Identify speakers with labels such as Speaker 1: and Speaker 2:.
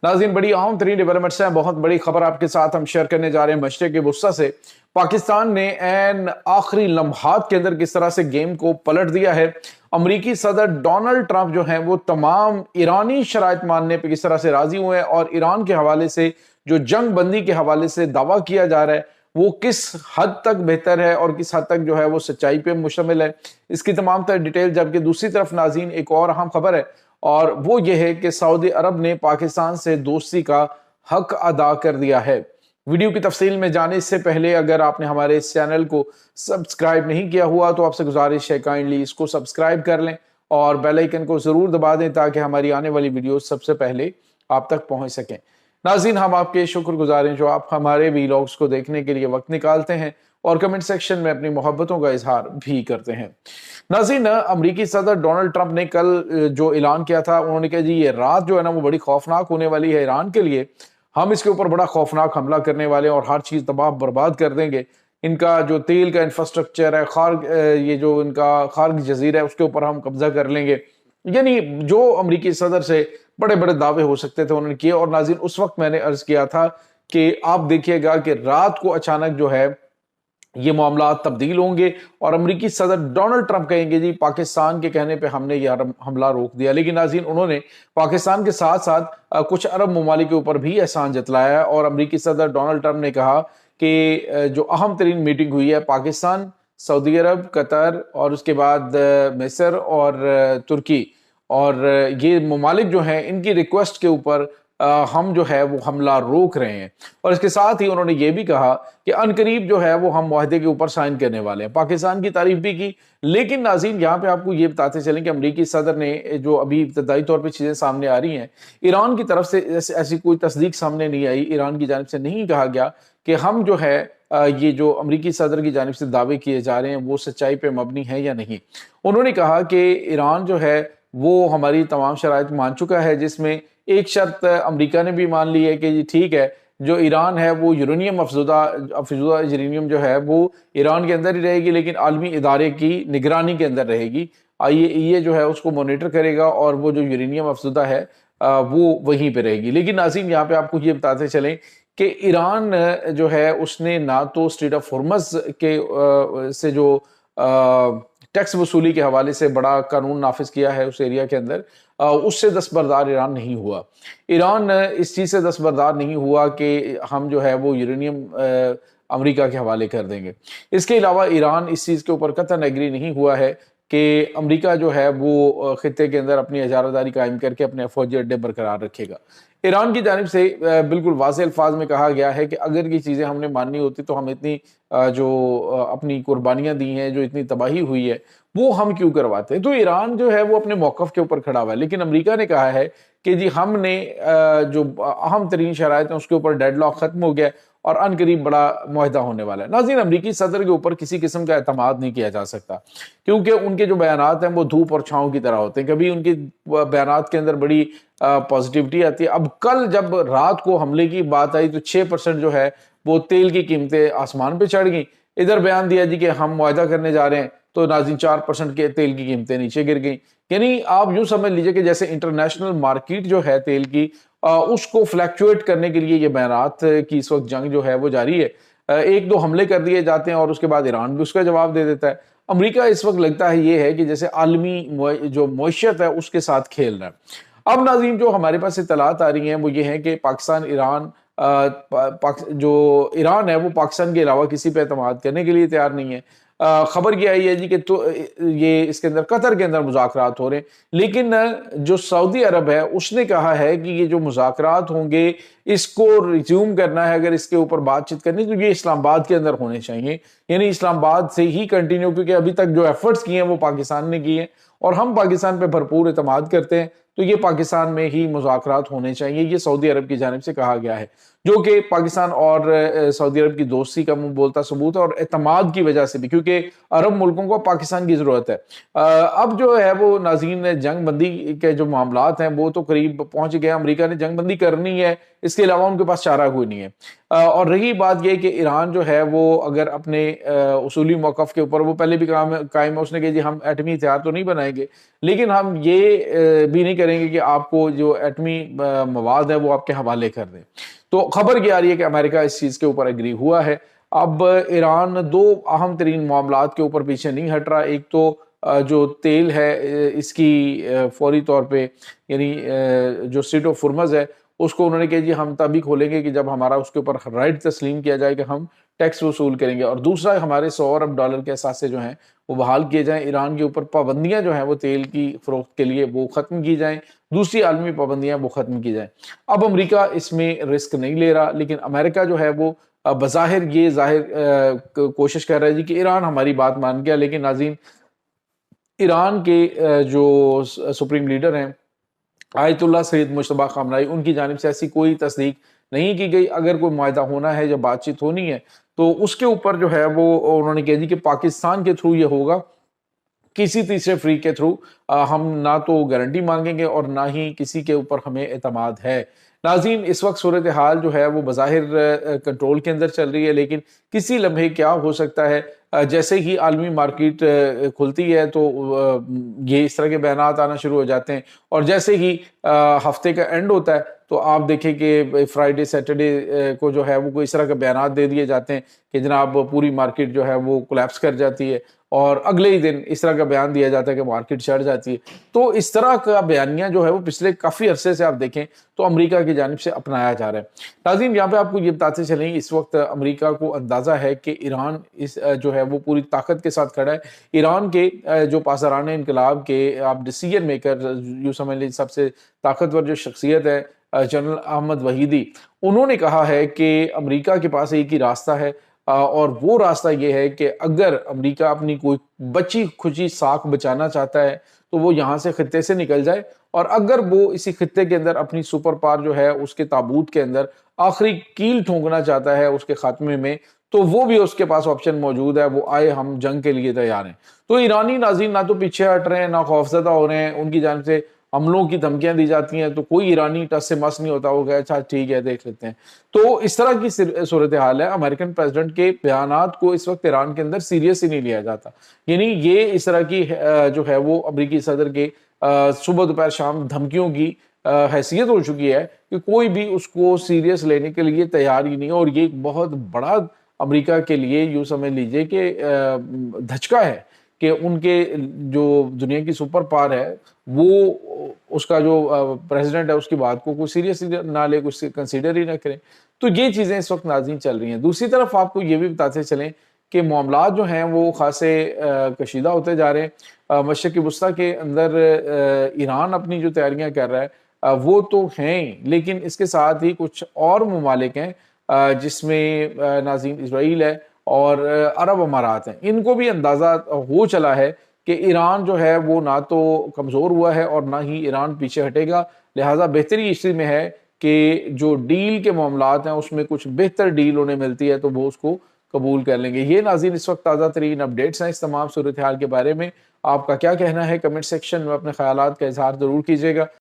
Speaker 1: ناظرین بڑی اہم ترین ڈیولپمنٹس ہیں، بہت بڑی خبر آپ کے ساتھ ہم شیئر کرنے جا رہے ہیں مشرق وسطیٰ سے۔ پاکستان نے این آخری لمحات کے اندر کس طرح سے گیم کو پلٹ دیا ہے۔ امریکی صدر ڈونلڈ ٹرمپ جو ہیں وہ تمام ایرانی شرائط ماننے پہ کس طرح سے راضی ہوئے ہیں، اور ایران کے حوالے سے جو جنگ بندی کے حوالے سے دعویٰ کیا جا رہا ہے وہ کس حد تک بہتر ہے اور کس حد تک جو ہے وہ سچائی پہ مشتمل ہے، اس کی تمام تر ڈیٹیل۔ جبکہ دوسری طرف ناظرین ایک اور اہم خبر ہے، اور وہ یہ ہے کہ سعودی عرب نے پاکستان سے دوستی کا حق ادا کر دیا ہے۔ ویڈیو کی تفصیل میں جانے سے پہلے اگر آپ نے ہمارے اس چینل کو سبسکرائب نہیں کیا ہوا تو آپ سے گزارش ہے کائنڈلی اس کو سبسکرائب کر لیں اور بیل آئیکن کو ضرور دبا دیں تاکہ ہماری آنے والی ویڈیوز سب سے پہلے آپ تک پہنچ سکیں۔ ناظرین ہم آپ کے شکر گزار ہیں جو آپ ہمارے ویلاگز کو دیکھنے کے لیے وقت نکالتے ہیں اور کمنٹ سیکشن میں اپنی محبتوں کا اظہار بھی کرتے ہیں۔ ناظرین امریکی صدر ڈونلڈ ٹرمپ نے کل جو اعلان کیا تھا، انہوں نے کہا جی یہ رات جو ہے نا وہ بڑی خوفناک ہونے والی ہے ایران کے لیے، ہم اس کے اوپر بڑا خوفناک حملہ کرنے والے ہیں اور ہر چیز تباہ برباد کر دیں گے۔ ان کا جو تیل کا انفراسٹرکچر ہے، یہ جو ان کا خارگ جزیرہ ہے اس کے اوپر ہم قبضہ کر لیں گے۔ یعنی جو امریکی صدر سے بڑے بڑے دعوے ہو سکتے تھے انہوں نے کیے، اور ناظرین اس وقت میں نے عرض کیا تھا کہ آپ دیکھیے گا کہ رات کو اچانک جو ہے یہ معاملات تبدیل ہوں گے اور امریکی صدر ڈونلڈ ٹرمپ کہیں گے جی پاکستان کے کہنے پہ ہم نے یہ حملہ روک دیا۔ لیکن ناظرین انہوں نے پاکستان کے ساتھ ساتھ کچھ عرب ممالک کے اوپر بھی احسان جتلایا ہے، اور امریکی صدر ڈونلڈ ٹرمپ نے کہا کہ جو اہم ترین میٹنگ ہوئی ہے پاکستان، سعودی عرب، قطر اور اس کے بعد مصر اور ترکی، اور یہ ممالک جو ہیں ان کی ریکویسٹ کے اوپر ہم جو ہے وہ حملہ روک رہے ہیں، اور اس کے ساتھ ہی انہوں نے یہ بھی کہا کہ عنقریب جو ہے وہ ہم معاہدے کے اوپر سائن کرنے والے ہیں۔ پاکستان کی تعریف بھی کی۔ لیکن ناظرین یہاں پہ آپ کو یہ بتاتے چلیں کہ امریکی صدر نے جو ابھی ابتدائی طور پہ چیزیں سامنے آ رہی ہیں، ایران کی طرف سے ایسی کوئی تصدیق سامنے نہیں آئی، ایران کی جانب سے نہیں کہا گیا کہ ہم جو ہے یہ جو امریکی صدر کی جانب سے دعوے کیے جا رہے ہیں وہ سچائی پہ مبنی ہے یا نہیں۔ انہوں نے کہا کہ ایران جو ہے وہ ہماری تمام شرائط مان چکا ہے، جس میں ایک شرط امریکہ نے بھی مان لی ہے کہ جی ٹھیک ہے جو ایران ہے وہ یورینیم افزودہ یورینیم جو ہے وہ ایران کے اندر ہی رہے گی، لیکن عالمی ادارے کی نگرانی کے اندر رہے گی، یہ جو ہے اس کو مانیٹر کرے گا اور وہ جو یورینیم افزودہ ہے وہ وہیں پہ رہے گی۔ لیکن ناظرین یہاں پہ آپ کو یہ بتاتے چلیں کہ ایران جو ہے اس نے نہ تو اسٹریٹ آف ہرمز کے سے جو ٹیکس وصولی کے حوالے سے بڑا قانون نافذ کیا ہے اس ایریا کے اندر، اس سے دستبردار ایران نہیں ہوا۔ ایران اس چیز سے دستبردار نہیں ہوا کہ ہم جو ہے وہ یورینیم امریکہ کے حوالے کر دیں گے۔ اس کے علاوہ ایران اس چیز کے اوپر قطعاً ایگری نہیں ہوا ہے کہ امریکہ جو ہے وہ خطے کے اندر اپنی اجارہ داری قائم کر کے اپنے فوجی اڈے برقرار رکھے گا۔ ایران کی جانب سے بالکل واضح الفاظ میں کہا گیا ہے کہ اگر یہ چیزیں ہم نے ماننی ہوتی تو ہم اتنی جو اپنی قربانیاں دی ہیں، جو اتنی تباہی ہوئی ہے وہ ہم کیوں کرواتے ہیں۔ تو ایران جو ہے وہ اپنے موقف کے اوپر کھڑا ہوا ہے، لیکن امریکہ نے کہا ہے کہ جی ہم نے جو اہم ترین شرائط ہیں اس کے اوپر ڈیڈ لاک ختم ہو گیا اور ان قریب بڑا معاہدہ ہونے والا ہے۔ ناظرین امریکی صدر کے اوپر کسی قسم کا اعتماد نہیں کیا جا سکتا، کیونکہ ان کے جو بیانات ہیں وہ دھوپ اور چھاؤں کی طرح ہوتے ہیں۔ کبھی ان کے بیانات کے اندر بڑی پازیٹیوٹی آتی ہے۔ اب کل جب رات کو حملے کی بات آئی تو 6% جو ہے وہ تیل کی قیمتیں آسمان پہ چڑھ گئیں۔ ادھر بیان دیا جی کہ ہم معاہدہ کرنے جا رہے ہیں تو ناظرین 4% کے تیل کی قیمتیں نیچے گر گئیں۔ یعنی آپ یوں سمجھ لیجئے کہ جیسے انٹرنیشنل مارکیٹ جو ہے تیل کی اس کو فلیکچویٹ کرنے کے لیے یہ بیانات کی اس وقت جنگ جو ہے وہ جاری ہے۔ ایک دو حملے کر دیے جاتے ہیں اور اس کے بعد ایران بھی اس کا جواب دے دیتا ہے۔ امریکہ اس وقت لگتا ہے یہ ہے کہ جیسے عالمی جو معیشت ہے اس کے ساتھ کھیل رہا ہے۔ اب ناظرین جو ہمارے پاس اطلاعات آ رہی ہیں وہ یہ ہے کہ جو ایران ہے وہ پاکستان کے علاوہ کسی پہ اعتماد کرنے کے لیے تیار نہیں ہے۔ خبر یہ آئی ہے جی کہ تو یہ اس کے اندر قطر کے اندر مذاکرات ہو رہے ہیں، لیکن جو سعودی عرب ہے اس نے کہا ہے کہ یہ جو مذاکرات ہوں گے اس کو ریزیوم کرنا ہے، اگر اس کے اوپر بات چیت کرنی تو یہ اسلام آباد کے اندر ہونے چاہیے، یعنی اسلام آباد سے ہی کنٹینیو، کیونکہ ابھی تک جو ایفرٹس کیے ہیں وہ پاکستان نے کیے ہیں اور ہم پاکستان پہ بھرپور اعتماد کرتے ہیں، تو یہ پاکستان میں ہی مذاکرات ہونے چاہیے، یہ سعودی عرب کی جانب سے کہا گیا ہے، جو کہ پاکستان اور سعودی عرب کی دوستی کا منہ بولتا ثبوت ہے اور اعتماد کی وجہ سے بھی، کیونکہ عرب ملکوں کو پاکستان کی ضرورت ہے۔ اب جو ہے وہ ناظرین جنگ بندی کے جو معاملات ہیں وہ تو قریب پہنچ گئے، امریکہ نے جنگ بندی کرنی ہے، اس کے علاوہ ان کے پاس چارہ کوئی نہیں ہے۔ اور رہی بات یہ کہ ایران جو ہے وہ اگر اپنے اصولی موقف کے اوپر وہ پہلے بھی قائم ہے. اس نے کہا جی ہم ایٹمی ہتھیار تو نہیں بنائیں گے لیکن ہم یہ بھی نہیں کریں گے کہ آپ کو جو ایٹمی مواد ہے وہ آپ کے حوالے کر دیں. تو خبر کیا آ رہی ہے کہ امریکہ اس چیز کے اوپر ایگری ہوا ہے. اب ایران دو اہم ترین معاملات کے اوپر پیچھے نہیں ہٹ رہا. ایک تو جو تیل ہے اس کی فوری طور پہ یعنی جو اسٹریٹ آف ہرمز ہے اس کو انہوں نے کہا جی ہم تبھی کھولیں گے کہ جب ہمارا اس کے اوپر رائٹ تسلیم کیا جائے کہ ہم ٹیکس وصول کریں گے. اور دوسرا ہمارے $100 ارب کے اثاثے جو ہیں وہ بحال کیے جائیں. ایران کے اوپر پابندیاں جو ہیں وہ تیل کی فروخت کے لیے وہ ختم کی جائیں. دوسری عالمی پابندیاں وہ ختم کی جائیں. اب امریکہ اس میں رسک نہیں لے رہا لیکن امریکہ جو ہے وہ بظاہر یہ کوشش کر رہا ہے جی کہ ایران ہماری بات مان گیا. لیکن ناظرین ایران کے جو سپریم لیڈر ہیں آیت اللہ سید مجتبیٰ خامنہئی ان کی جانب سے ایسی کوئی تصدیق نہیں کی گئی. اگر کوئی معاہدہ ہونا ہے یا بات چیت ہونی ہے تو اس کے اوپر جو ہے وہ انہوں نے کہا جی کہ پاکستان کے تھرو یہ ہوگا, کسی تیسرے فریق کے تھرو ہم نہ تو گارنٹی مانگیں گے اور نہ ہی کسی کے اوپر ہمیں اعتماد ہے. ناظرین اس وقت صورتحال جو ہے وہ بظاہر کنٹرول کے اندر چل رہی ہے لیکن کسی لمحے کیا ہو سکتا ہے. جیسے ہی عالمی مارکیٹ کھلتی ہے تو یہ اس طرح کے بیانات آنا شروع ہو جاتے ہیں اور جیسے ہی ہفتے کا اینڈ ہوتا ہے تو آپ دیکھیں کہ فرائیڈے سیٹرڈے کو جو ہے وہ کوئی اس طرح کے بیانات دے دیے جاتے ہیں کہ جناب پوری مارکیٹ جو ہے وہ کولیپس کر جاتی ہے اور اگلے ہی دن اس طرح کا بیان دیا جاتا ہے کہ مارکیٹ چڑھ جاتی ہے. تو اس طرح کا بیانیہ جو ہے وہ پچھلے کافی عرصے سے آپ دیکھیں تو امریکہ کی جانب سے اپنایا جا رہا ہے. ناظرین یہاں پہ آپ کو یہ بتاتے چلیں اس وقت امریکہ کو اندازہ ہے کہ ایران جو ہے وہ پوری طاقت کے ساتھ کھڑا ہے. ایران کے جو پاسداران انقلاب کے آپ ڈیسیجن میکر یوں سمجھ لیجیے سب سے طاقتور جو شخصیت ہے جنرل احمد وحیدی, انہوں نے کہا ہے کہ امریکہ کے پاس ایک ہی راستہ ہے اور وہ راستہ یہ ہے کہ اگر امریکہ اپنی کوئی بچی کھچی ساکھ بچانا چاہتا ہے تو وہ یہاں سے خطے سے نکل جائے اور اگر وہ اسی خطے کے اندر اپنی سپر پاور جو ہے اس کے تابوت کے اندر آخری کیل ٹھونکنا چاہتا ہے اس کے خاتمے میں تو وہ بھی اس کے پاس آپشن موجود ہے, وہ آئے ہم جنگ کے لیے تیار ہیں. تو ایرانی ناظرین نہ تو پیچھے ہٹ رہے ہیں نہ خوفزدہ ہو رہے ہیں. ان کی جانب سے حملوں کی دھمکیاں دی جاتی ہیں تو کوئی ایرانی ٹس سے مس نہیں ہوتا, وہ کہے اچھا ٹھیک ہے دیکھ لیتے ہیں. تو اس طرح کی صورتحال ہے. امریکن پریزیڈنٹ کے بیانات کو اس وقت ایران کے اندر سیریس ہی نہیں لیا جاتا. یعنی یہ اس طرح کی جو ہے وہ امریکی صدر کے صبح دوپہر شام دھمکیوں کی حیثیت ہو چکی ہے کہ کوئی بھی اس کو سیریس لینے کے لیے تیار ہی نہیں. اور یہ ایک بہت بڑا امریکہ کے لیے یوں سمجھ لیجئے کہ دھچکا ہے کہ ان کے جو دنیا کی سپر پاور ہے وہ اس کا جو پریزیڈنٹ ہے اس کی بات کو کوئی سیریس نہ لے, کچھ کنسیڈر ہی نہ کریں. تو یہ چیزیں اس وقت ناظرین چل رہی ہیں. دوسری طرف آپ کو یہ بھی بتاتے چلیں کہ معاملات جو ہیں وہ خاصے کشیدہ ہوتے جا رہے ہیں. مشرق وسطیٰ کے اندر ایران اپنی جو تیاریاں کر رہا ہے وہ تو ہیں لیکن اس کے ساتھ ہی کچھ اور ممالک ہیں جس میں ناظرین اسرائیل ہے اور عرب امارات ہیں. ان کو بھی اندازہ ہو چلا ہے کہ ایران جو ہے وہ نہ تو کمزور ہوا ہے اور نہ ہی ایران پیچھے ہٹے گا. لہٰذا بہتری اس میں ہے کہ جو ڈیل کے معاملات ہیں اس میں کچھ بہتر ڈیل انہیں ملتی ہے تو وہ اس کو قبول کر لیں گے. یہ ناظرین اس وقت تازہ ترین اپڈیٹس ہیں اس تمام صورتحال کے بارے میں. آپ کا کیا کہنا ہے کمنٹ سیکشن میں اپنے خیالات کا اظہار ضرور کیجیے گا.